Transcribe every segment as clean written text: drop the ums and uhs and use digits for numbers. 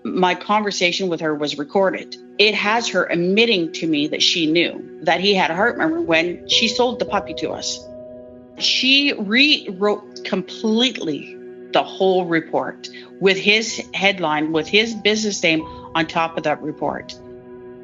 My conversation with her was recorded. It has her admitting to me that she knew that he had a heart murmur when she sold the puppy to us. She rewrote completely the whole report with his headline, with his business name on top of that report.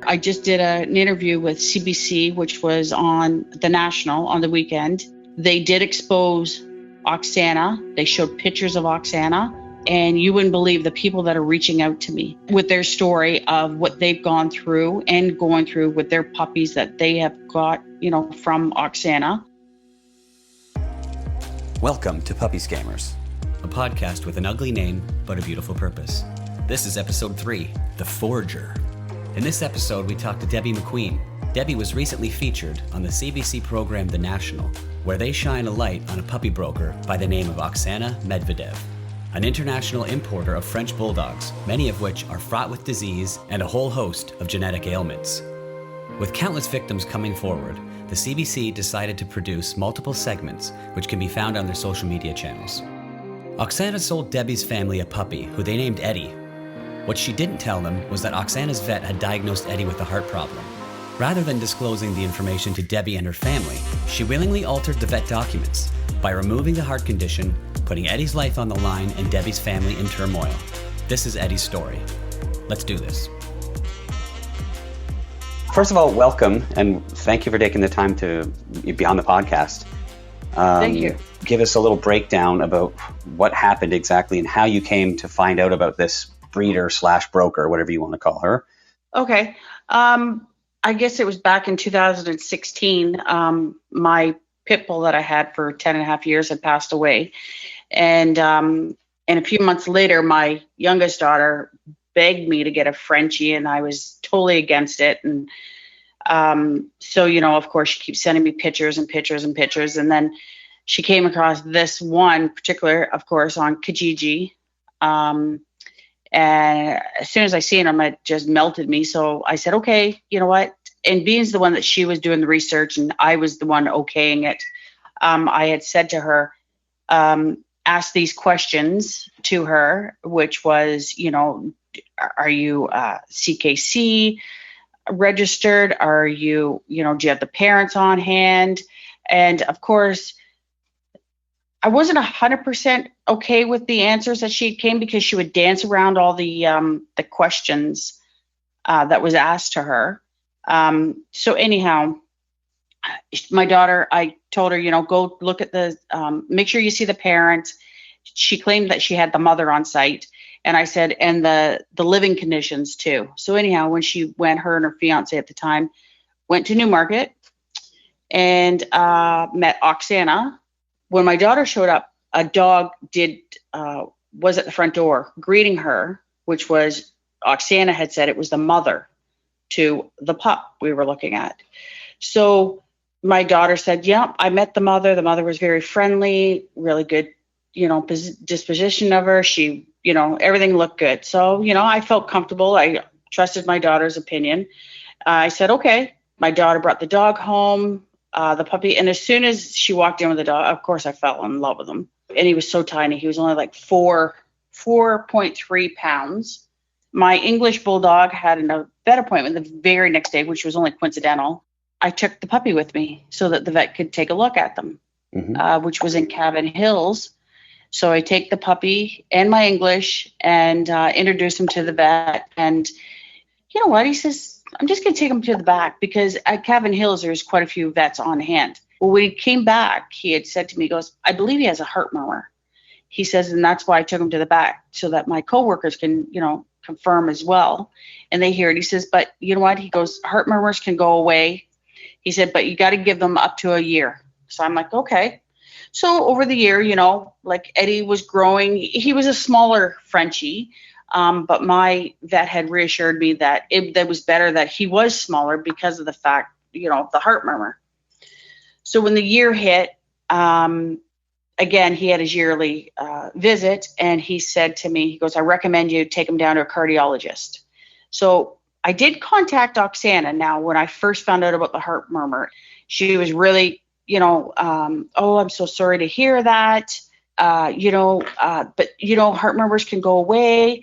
I just did an interview with CBC, which was on the National on the weekend. They did expose Oksana. They showed pictures of Oksana. And you wouldn't believe the people that are reaching out to me with their story of what they've gone through and going through with their puppies that they have got, from Oksana. Welcome to Puppy Scammers, a podcast with an ugly name but a beautiful purpose. This is episode 3, The Forger. In this episode, we talked to Debbie McQueen. Debbie was recently featured on the CBC program The National, where they shine a light on a puppy broker by the name of Oksana Medvedev, an international importer of French bulldogs, many of which are fraught with disease and a whole host of genetic ailments. With countless victims coming forward, the CBC decided to produce multiple segments which can be found on their social media channels. Oksana sold Debbie's family a puppy who they named Eddie. What she didn't tell them was that Oksana's vet had diagnosed Eddie with a heart problem. Rather than disclosing the information to Debbie and her family, she willingly altered the vet documents by removing the heart condition, putting Eddie's life on the line and Debbie's family in turmoil. This is Eddie's story. Let's do this. First of all, welcome, and thank you for taking the time to be on the podcast. Thank you. Give us a little breakdown about what happened exactly and how you came to find out about this breeder/broker, whatever you want to call her. Okay. I guess it was back in 2016. My pit bull that I had for 10 and a half years had passed away. And a few months later, my youngest daughter begged me to get a Frenchie, and I was totally against it. And so, of course, she keeps sending me pictures and pictures and pictures. And then she came across this one particular, of course, on Kijiji. And as soon as I seen him, it just melted me. So I said, okay, you know what? And being the one that she was doing the research and I was the one okaying it, I had said to her, ask these questions to her, which was, are you CKC registered? Are you, do you have the parents on hand? And of course, I wasn't 100% okay with the answers that she came, because she would dance around all the questions that was asked to her. So anyhow, my daughter, I told her, go look at make sure you see the parents. She claimed that she had the mother on site. And I said, and the living conditions too. So anyhow, when she went, her and her fiance at the time went to Newmarket and met Oksana. When my daughter showed up, a dog was at the front door greeting her, which was, Oksana had said it was the mother to the pup we were looking at. So my daughter said, yeah, I met the mother. The mother was very friendly, really good, disposition of her. She, everything looked good. So, I felt comfortable. I trusted my daughter's opinion. I said, okay. My daughter brought the dog home, the puppy. And as soon as she walked in with the dog, of course, I fell in love with him. And he was so tiny. He was only like 4.3 pounds. My English bulldog had a vet appointment the very next day, which was only coincidental. I took the puppy with me so that the vet could take a look at them, which was in Cavan Hills. So I take the puppy and my English and introduce him to the vet. And you know what? He says, I'm just going to take him to the back, because at Cavan Hills, there's quite a few vets on hand. Well, when he came back, he had said to me, he goes, I believe he has a heart murmur. He says, and that's why I took him to the back, so that my coworkers can, confirm as well. And they hear it. He says, but you know what? He goes, heart murmurs can go away. He said, but you got to give them up to a year. So I'm like, okay. So over the year, like Eddie was growing. He was a smaller Frenchie, but my vet had reassured me that that was better that he was smaller because of the fact, the heart murmur. So when the year hit, again, he had his yearly visit, and he said to me, he goes, I recommend you take him down to a cardiologist. So I did contact Oksana. Now, when I first found out about the heart murmur, she was really, oh, I'm so sorry to hear that. But heart murmurs can go away.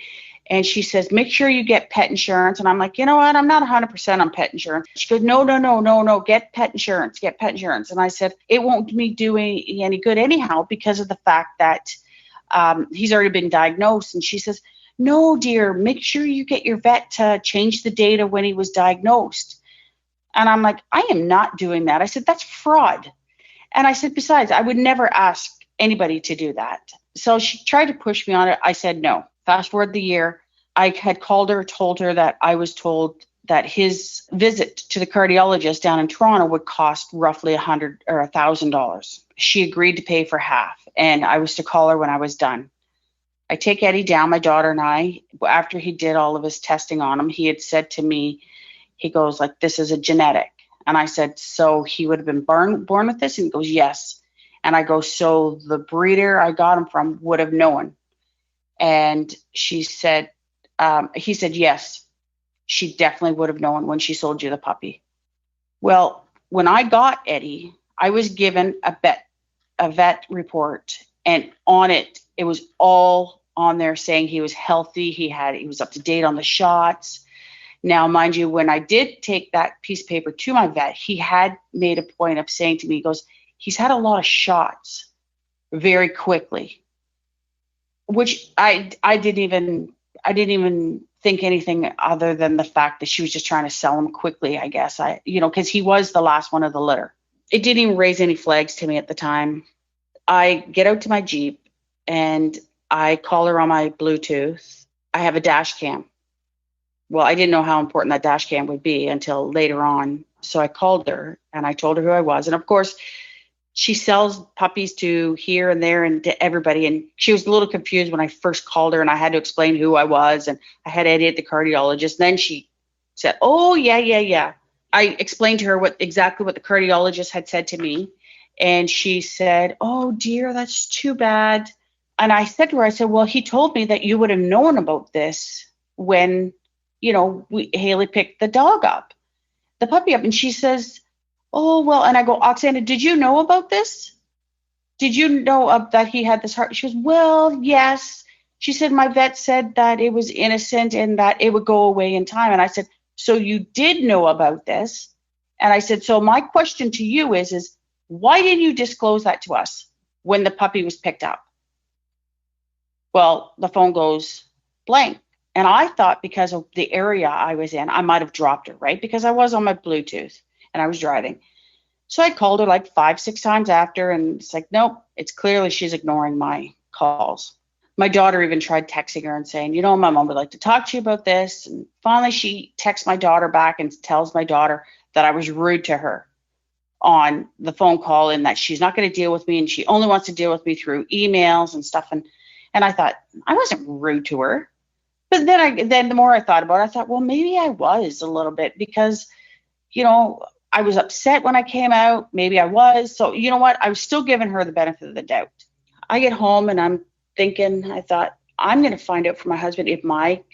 And she says, make sure you get pet insurance. And I'm like, you know what? I'm not 100% on pet insurance. She goes, no, no, no, no, no. Get pet insurance. Get pet insurance. And I said, it won't me do any good anyhow because of the fact that he's already been diagnosed. And she says, no, dear, make sure you get your vet to change the data when he was diagnosed. And I'm like, I am not doing that. I said, that's fraud. And I said, besides, I would never ask anybody to do that. So she tried to push me on it. I said, no. Fast forward the year, I had called her, told her that I was told that his visit to the cardiologist down in Toronto would cost roughly $100 or $1,000. She agreed to pay for half, and I was to call her when I was done. I take Eddie down, my daughter and I. After he did all of his testing on him, he had said to me, he goes like, this is a genetic. And I said, so he would have been born with this? And he goes, yes. And I go, so the breeder I got him from would have known. And he said, yes, she definitely would have known when she sold you the puppy. Well, when I got Eddie, I was given a vet report, and on it, it was all on there saying he was healthy. He was up to date on the shots. Now, mind you, when I did take that piece of paper to my vet, he had made a point of saying to me, he goes, he's had a lot of shots very quickly. Which I didn't even think anything other than the fact that she was just trying to sell him quickly, I guess. Because he was the last one of the litter. It didn't even raise any flags to me at the time. I get out to my Jeep and I call her on my Bluetooth. I have a dash cam. Well, I didn't know how important that dash cam would be until later on. So I called her and I told her who I was. And of course, she sells puppies to here and there and to everybody. And she was a little confused when I first called her and I had to explain who I was. And I had Eddie at the cardiologist. Then she said, oh, yeah. I explained to her exactly what the cardiologist had said to me. And she said, oh, dear, that's too bad. And I said to her, I said, well, he told me that you would have known about this when, Haley picked the puppy up. And she says, oh, well, and I go, Oksana, did you know about this? Did you know that he had this heart? She goes, well, yes. She said, my vet said that it was innocent and that it would go away in time. And I said, so you did know about this? And I said, so my question to you is why didn't you disclose that to us when the puppy was picked up? Well, the phone goes blank. And I thought because of the area I was in, I might have dropped her, right? Because I was on my Bluetooth and I was driving. So I called her like 5-6 times after, and it's like, nope, it's clearly she's ignoring my calls. My daughter even tried texting her and saying, my mom would like to talk to you about this. And finally, she texts my daughter back and tells my daughter that I was rude to her on the phone call and that she's not going to deal with me and she only wants to deal with me through emails and stuff. And I thought, I wasn't rude to her. But then the more I thought about it, I thought, well, maybe I was a little bit because, I was upset when I came out. Maybe I was. So you know what? I was still giving her the benefit of the doubt. I get home and I'm thinking, I thought, I'm going to find out from my husband if my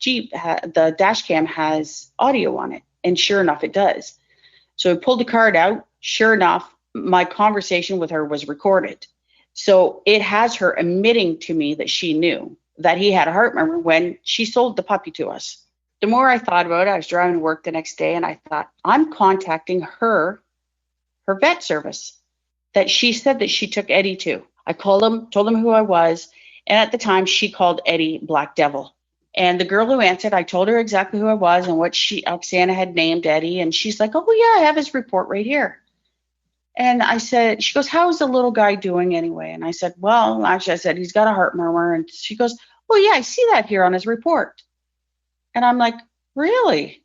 Jeep, the dash cam has audio on it. And sure enough, it does. So I pulled the card out. Sure enough, my conversation with her was recorded. So it has her admitting to me that she knew that he had a heart murmur when she sold the puppy to us. The more I thought about it, I was driving to work the next day and I thought, I'm contacting her vet service that she said that she took Eddie to. I called them, told them who I was. And at the time she called Eddie Black Devil. And the girl who answered, I told her exactly who I was and what Oksana had named Eddie. And she's like, oh yeah, I have his report right here. And I said, she goes, how's the little guy doing anyway? And I said, well, actually, I said, he's got a heart murmur. And she goes, oh yeah, I see that here on his report. And I'm like, really?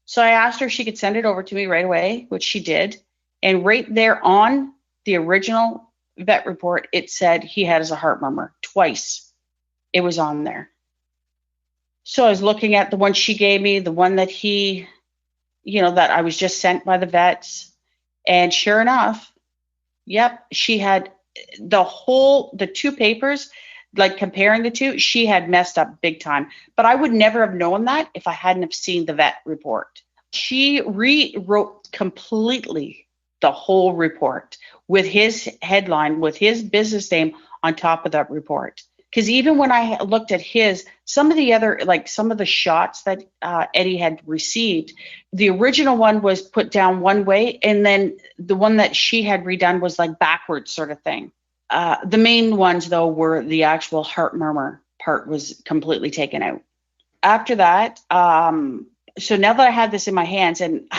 So I asked her if she could send it over to me right away, which she did. And right there on the original vet report, it said he had a heart murmur twice. It was on there. So I was looking at the one she gave me, the one that that I was just sent by the vets. And sure enough, yep, she had the two papers, like comparing the two, she had messed up big time. But I would never have known that if I hadn't have seen the vet report. She rewrote completely the whole report with his headline, with his business name on top of that report. Because even when I looked at some of the shots that Eddie had received, the original one was put down one way, and then the one that she had redone was like backwards sort of thing. The main ones, though, were the actual heart murmur part was completely taken out. After that, so now that I had this in my hands, and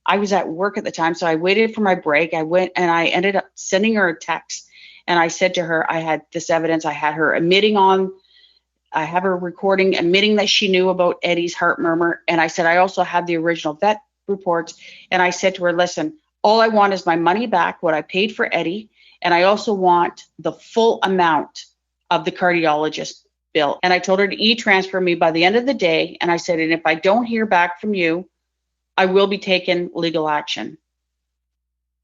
I was at work at the time, so I waited for my break. I went and I ended up sending her a text. And I said to her, I had this evidence. I have her recording admitting that she knew about Eddie's heart murmur. And I said, I also have the original vet reports. And I said to her, listen, all I want is my money back, what I paid for Eddie. And I also want the full amount of the cardiologist bill. And I told her to e-transfer me by the end of the day. And I said, and if I don't hear back from you, I will be taking legal action.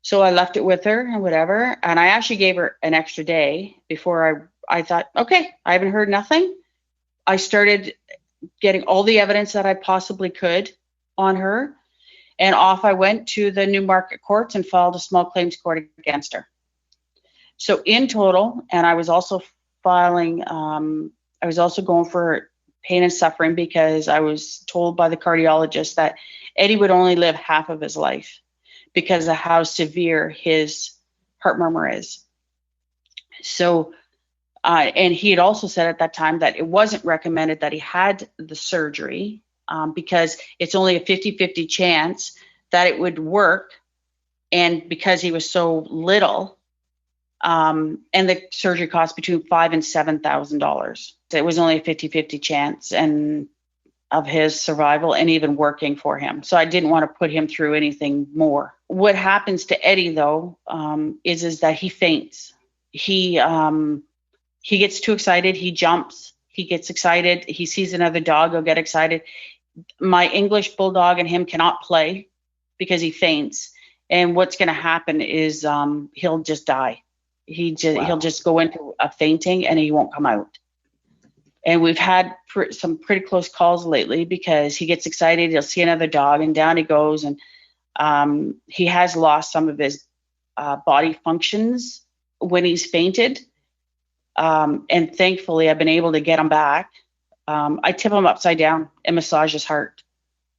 So I left it with her and whatever. And I actually gave her an extra day before I thought, okay, I haven't heard nothing. I started getting all the evidence that I possibly could on her. And off I went to the Newmarket courts and filed a small claims court against her. So in total, and I was also going for pain and suffering because I was told by the cardiologist that Eddie would only live half of his life because of how severe his heart murmur is. So, and he had also said at that time that it wasn't recommended that he had the surgery because it's only a 50-50 chance that it would work. And because he was so little, and the surgery cost between $5,000 and $7,000. So it was only a 50-50 chance of his survival and even working for him. So I didn't want to put him through anything more. What happens to Eddie, though, is that he faints. He gets too excited. He jumps. He gets excited. He sees another dog. He'll get excited. My English bulldog and him cannot play because he faints. And what's going to happen is he'll just die. He'll just go into a fainting and he won't come out. And we've had some pretty close calls lately because he gets excited. He'll see another dog and down he goes. And he has lost some of his body functions when he's fainted. And thankfully, I've been able to get him back. I tip him upside down and massage his heart.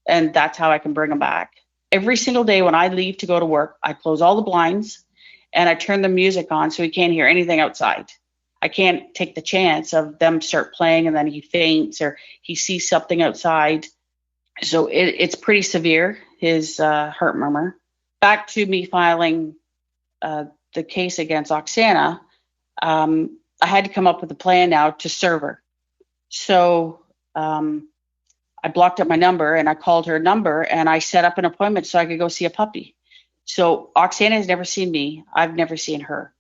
And that's how I can bring him back. Every single day when I leave to go to work, I close all the blinds and I turn the music on so he can't hear anything outside. I can't take the chance of them start playing and then he faints or he sees something outside. So it's pretty severe, his heart murmur. Back to me filing the case against Oksana, I had to come up with a plan now to serve her. So I blocked up my number and I called her number and I set up an appointment so I could go see a puppy. So Oksana has never seen me. I've never seen her.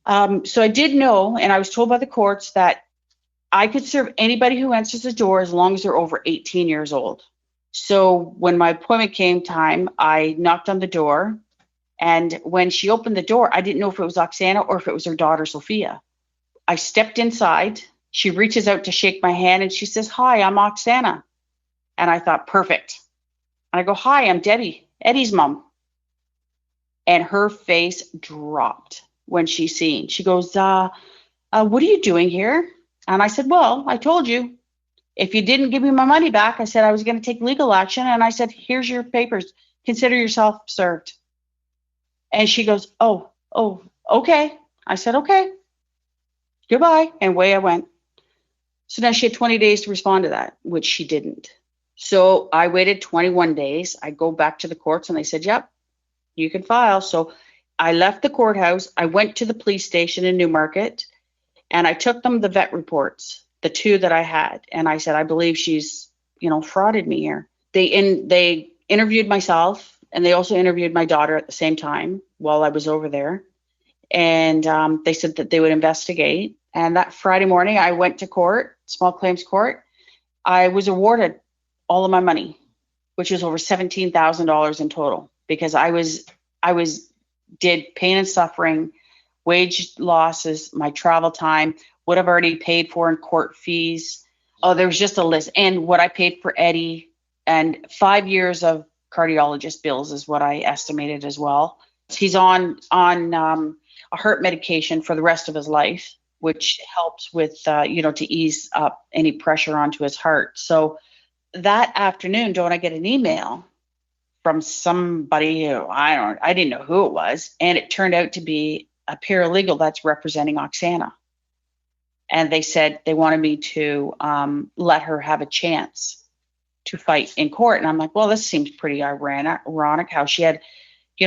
So I did know, and I was told by the courts that I could serve anybody who answers the door as long as they're over 18 years old. So when my appointment came time, I knocked on the door. And when she opened the door, I didn't know if it was Oksana or if it was her daughter, Sophia. I stepped inside. She reaches out to shake my hand and she says, "Hi, I'm Oksana." And I thought, perfect. I go, "Hi, I'm Debbie, Eddie's mom." And her face dropped when she seen. She goes, what are you doing here? And I said, well, I told you, if you didn't give me my money back, I said I was going to take legal action. And I said, here's your papers. Consider yourself served. And she goes, oh, okay. I said, okay, goodbye. And away I went. So now she had 20 days to respond to that, which she didn't. So I waited 21 days. I go back to the courts and they said, yep, you can file. So I left the courthouse. I went to the police station in Newmarket and I took them the vet reports, the two that I had. And I said, I believe she's, frauded me here. They interviewed myself and they also interviewed my daughter at the same time while I was over there. And they said that they would investigate. And that Friday morning, I went to court, small claims court. I was awarded all of my money, which was over $17,000 in total, because I did pain and suffering, wage losses, my travel time, what I've already paid for in court fees. Oh, there was just a list. And what I paid for Eddie and 5 years of cardiologist bills is what I estimated as well. He's on a heart medication for the rest of his life, which helps with to ease up any pressure onto his heart. So that afternoon, don't I get an email from somebody who I didn't know who it was, and it turned out to be a paralegal that's representing Oksana. And they said they wanted me to let her have a chance to fight in court. And I'm like, well, this seems pretty ironic how she had,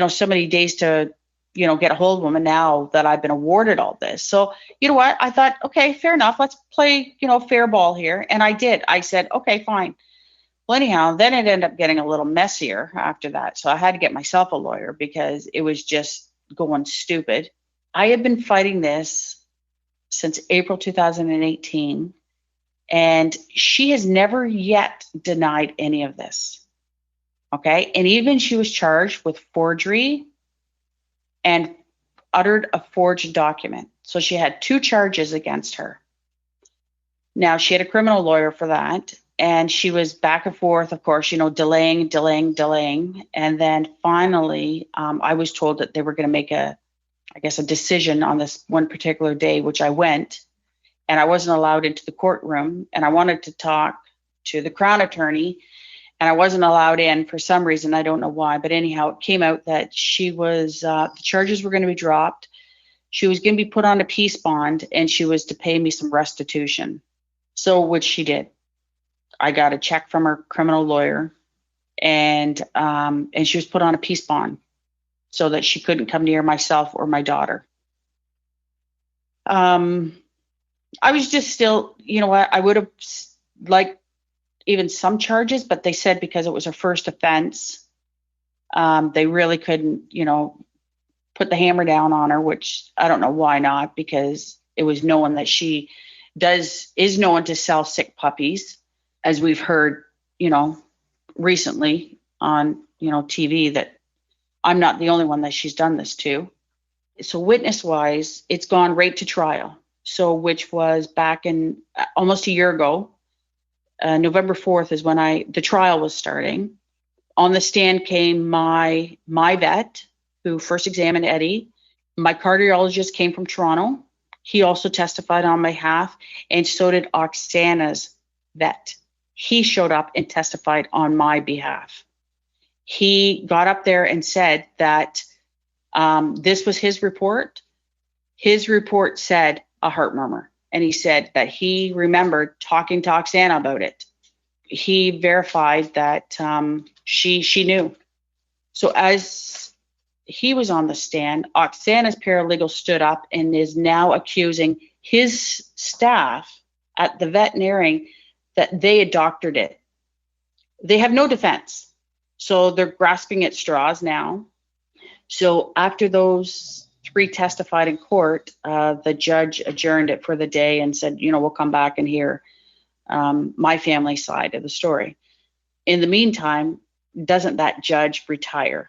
so many days to, get a hold of him. And now that I've been awarded all this. So, you know what? I thought, okay, fair enough. Let's play, fair ball here. And I did. I said, okay, fine. Well, anyhow, then it ended up getting a little messier after that. So I had to get myself a lawyer because it was just going stupid. I had been fighting this since April 2018, and she has never yet denied any of this. Okay. And even she was charged with forgery and uttered a forged document. So she had 2 charges against her. Now, she had a criminal lawyer for that. And she was back and forth, of course, delaying. And then finally, I was told that they were going to make a decision on this one particular day, which I went, and I wasn't allowed into the courtroom. And I wanted to talk to the Crown attorney, and I wasn't allowed in for some reason. I don't know why. But anyhow, it came out that she was, the charges were going to be dropped. She was going to be put on a peace bond, and she was to pay me some restitution. So, which she did. I got a check from her criminal lawyer, and she was put on a peace bond so that she couldn't come near myself or my daughter. I was just still, I would have liked even some charges, but they said because it was her first offense, they really couldn't, put the hammer down on her, which I don't know why not, because it was known that she is known to sell sick puppies. As we've heard, recently on, TV, that I'm not the only one that she's done this to. So witness-wise, it's gone right to trial. So which was back in almost a year ago. November 4th is when the trial was starting. On the stand came my vet, who first examined Eddie. My cardiologist came from Toronto. He also testified on my behalf, and so did Oksana's vet. He showed up and testified on my behalf. He got up there and said that this was his report. His report said a heart murmur. And he said that he remembered talking to Oksana about it. He verified that she knew. So as he was on the stand, Oksana's paralegal stood up and is now accusing his staff at the veterinarian that they had doctored it. They have no defense. So they're grasping at straws now. So after those 3 testified in court, the judge adjourned it for the day and said, we'll come back and hear my family side of the story. In the meantime, doesn't that judge retire?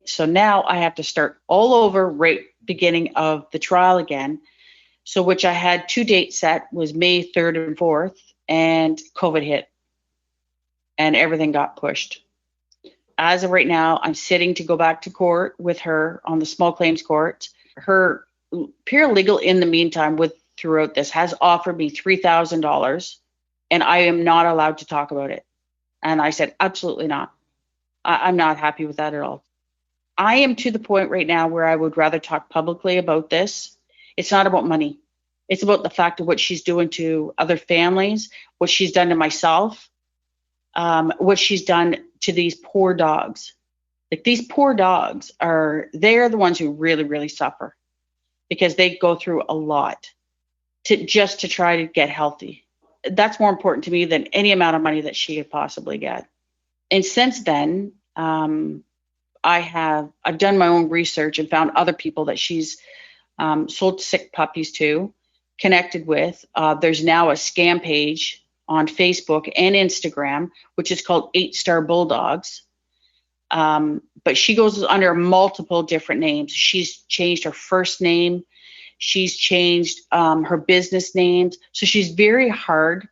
So now I have to start all over right beginning of the trial again. So which I had 2 dates set, was May 3rd and 4th. And COVID hit and everything got pushed. As of right now, I'm sitting to go back to court with her on the small claims court. Her paralegal in the meantime throughout this has offered me $3,000, and I am not allowed to talk about it. And I said, absolutely not. I'm not happy with that at all. I am to the point right now where I would rather talk publicly about this. It's not about money. It's about the fact of what she's doing to other families, what she's done to myself, what she's done to these poor dogs. Like, these poor dogs they're the ones who really, really suffer because they go through a lot to try to get healthy. That's more important to me than any amount of money that she could possibly get. And since then, I've done my own research and found other people that she's sold sick puppies to, connected with. There's now a scam page on Facebook and Instagram, which is called 8-Star Bulldogs. But she goes under multiple different names. She's changed her first name. She's changed her business names. So she's very hard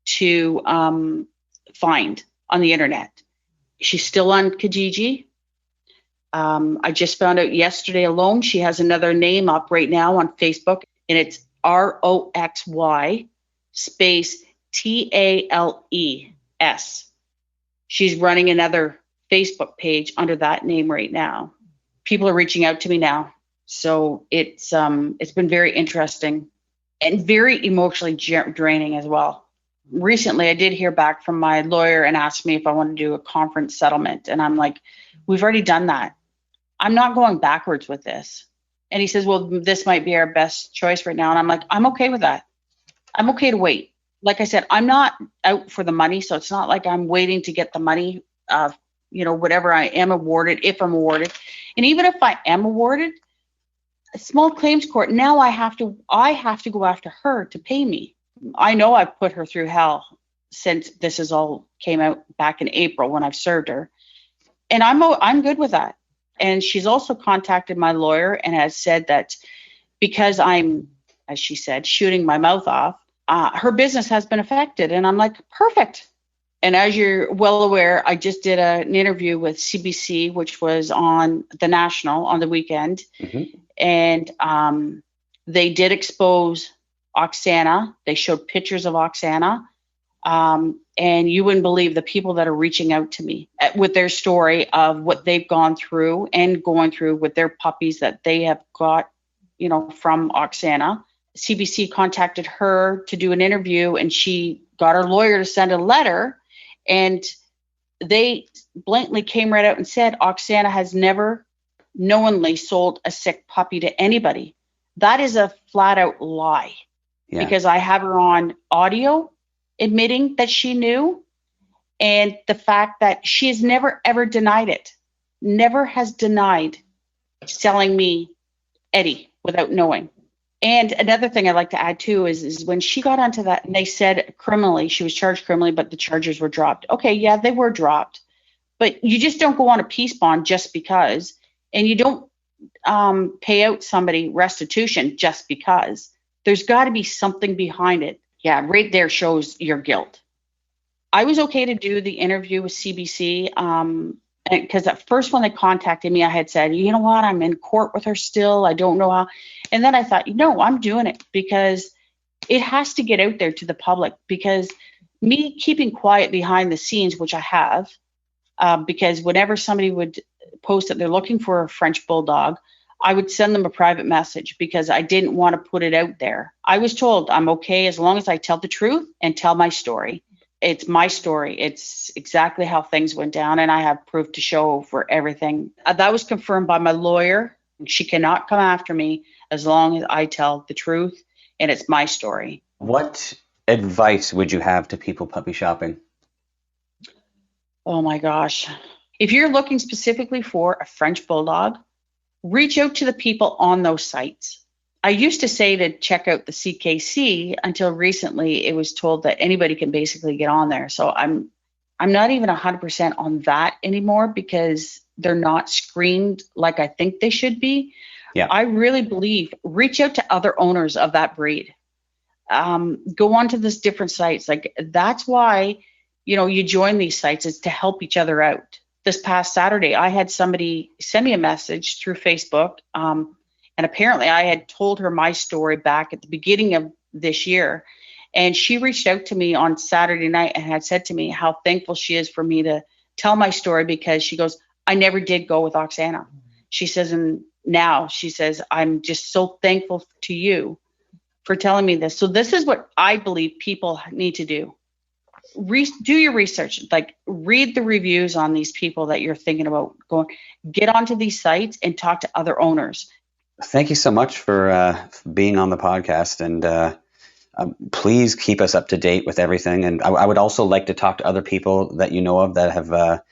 to find on the internet. She's still on Kijiji. I just found out yesterday alone, she has another name up right now on Facebook, and it's ROXY space TALES. She's running another Facebook page under that name right now. People are reaching out to me now. So it's been very interesting and very emotionally draining as well. Recently, I did hear back from my lawyer and asked me if I want to do a conference settlement. And I'm like, we've already done that. I'm not going backwards with this. And he says, well, this might be our best choice right now. And I'm like, I'm okay with that. I'm okay to wait. Like I said, I'm not out for the money. So it's not like I'm waiting to get the money, whatever I am awarded, if I'm awarded. And even if I am awarded, a small claims court, now I have to go after her to pay me. I know I've put her through hell since this is all came out back in April when I've served her. And I'm good with that. And she's also contacted my lawyer and has said that because I'm, as she said, shooting my mouth off, her business has been affected. And I'm like, perfect. And as you're well aware, I just did an interview with CBC, which was on the National on the weekend. Mm-hmm. And they did expose Oksana. They showed pictures of Oksana. And you wouldn't believe the people that are reaching out to me with their story of what they've gone through and going through with their puppies that they have got, from Oksana. CBC contacted her to do an interview, and she got her lawyer to send a letter, and they blatantly came right out and said Oksana has never knowingly sold a sick puppy to anybody. That is a flat out lie. Yeah. Because I have her on audio admitting that she knew, and the fact that she has never ever denied it, never has denied selling me Eddie without knowing. And another thing I'd like to add too is when she got onto that, and they said criminally, she was charged criminally, but the charges were dropped. Okay, yeah, they were dropped, but you just don't go on a peace bond just because, and you don't pay out somebody restitution just because. There's got to be something behind it. Yeah, right there shows your guilt. I was okay to do the interview with CBC because at first when they contacted me, I had said, you know what, I'm in court with her still. I don't know how. And then I thought, no, I'm doing it because it has to get out there to the public, because me keeping quiet behind the scenes, which I have, because whenever somebody would post that they're looking for a French bulldog, I would send them a private message because I didn't want to put it out there. I was told I'm okay as long as I tell the truth and tell my story. It's my story. It's exactly how things went down, and I have proof to show for everything. That was confirmed by my lawyer. She cannot come after me as long as I tell the truth, and it's my story. What advice would you have to people puppy shopping? Oh my gosh. If you're looking specifically for a French bulldog, reach out to the people on those sites. I used to say to check out the CKC until recently it was told that anybody can basically get on there. So I'm not even 100% on that anymore because they're not screened like I think they should be. Yeah. I really believe reach out to other owners of that breed. Go on to these different sites. Like that's why, you join these sites is to help each other out. This past Saturday, I had somebody send me a message through Facebook. And apparently I had told her my story back at the beginning of this year. And she reached out to me on Saturday night and had said to me how thankful she is for me to tell my story, because she goes, I never did go with Oksana. She says, and now she says, I'm just so thankful to you for telling me this. So this is what I believe people need to do. Do your research, like read the reviews on these people that you're thinking about going, get onto these sites and talk to other owners. Thank you so much for being on the podcast, and please keep us up to date with everything. And I would also like to talk to other people that you know of that have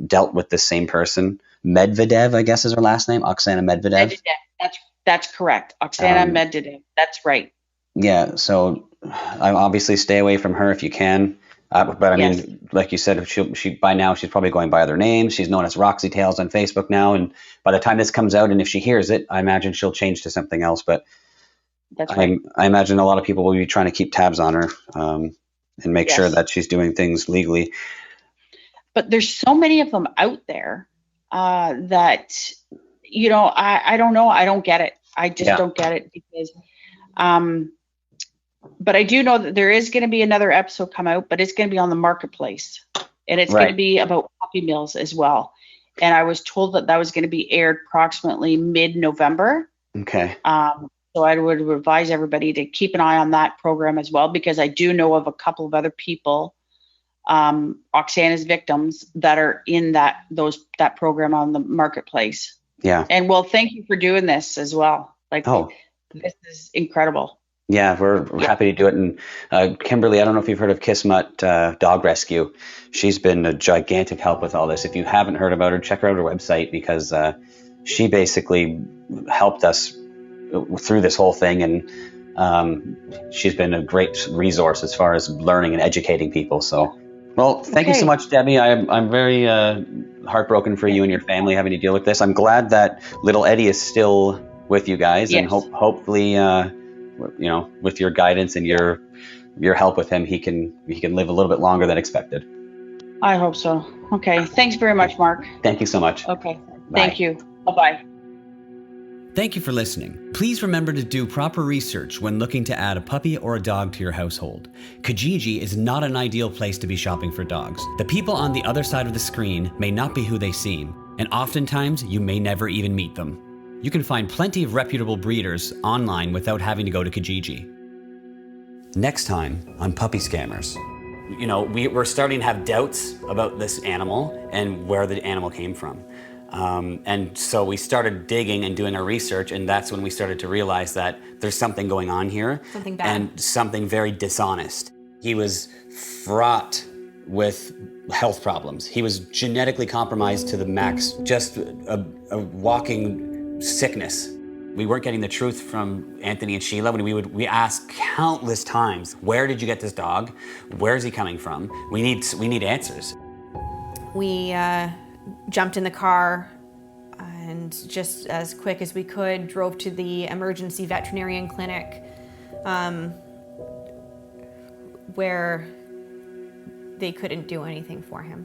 dealt with the same person. Medvedev, I guess, is her last name. Oksana Medvedev. That's correct. Oksana Medvedev. That's right. Yeah. So I obviously stay away from her if you can. But I mean, like you said, she by now she's probably going by other names. She's known as Roxy Tales on Facebook now, and by the time this comes out, and if she hears it, I imagine she'll change to something else. But that's right. I imagine a lot of people will be trying to keep tabs on her and make sure that she's doing things legally. But there's so many of them out there. that, I don't know. I don't get it. I just don't get it because, but I do know that there is going to be another episode come out, but it's going to be on the marketplace, and it's going to be about puppy mills as well. And I was told that that was going to be aired approximately mid-November. Okay. So I would advise everybody to keep an eye on that program as well, because I do know of a couple of other people, Oksana's victims, that are in that program on the marketplace. Yeah. And well, thank you for doing this as well. This is incredible. Yeah, we're happy to do it. And Kimberly, I don't know if you've heard of Kismet Dog Rescue. She's been a gigantic help with all this. If you haven't heard about her, check her out her website, because she basically helped us through this whole thing. And she's been a great resource as far as learning and educating people. So, well, thank you so much, Debbie. I'm very heartbroken for you and your family having to deal with this. I'm glad that little Eddie is still with you guys, and hopefully, with your guidance and your help with him, he can live a little bit longer than expected. I hope so. Okay. Thanks very much, Mark. Thank you so much. Okay. Thank you. Bye-bye. Thank you for listening. Please remember to do proper research when looking to add a puppy or a dog to your household. Kijiji is not an ideal place to be shopping for dogs. The people on the other side of the screen may not be who they seem, and oftentimes you may never even meet them. You can find plenty of reputable breeders online without having to go to Kijiji. Next time on Puppy Scammers. We're starting to have doubts about this animal and where the animal came from. And so we started digging and doing our research, and that's when we started to realize that there's something going on here. Something bad. And something very dishonest. He was fraught with health problems. He was genetically compromised to the max, just a walking sickness. We weren't getting the truth from Anthony and Sheila. We asked countless times, where did you get this dog? Where's he coming from? We need answers. We jumped in the car and just as quick as we could drove to the emergency veterinarian clinic, where they couldn't do anything for him.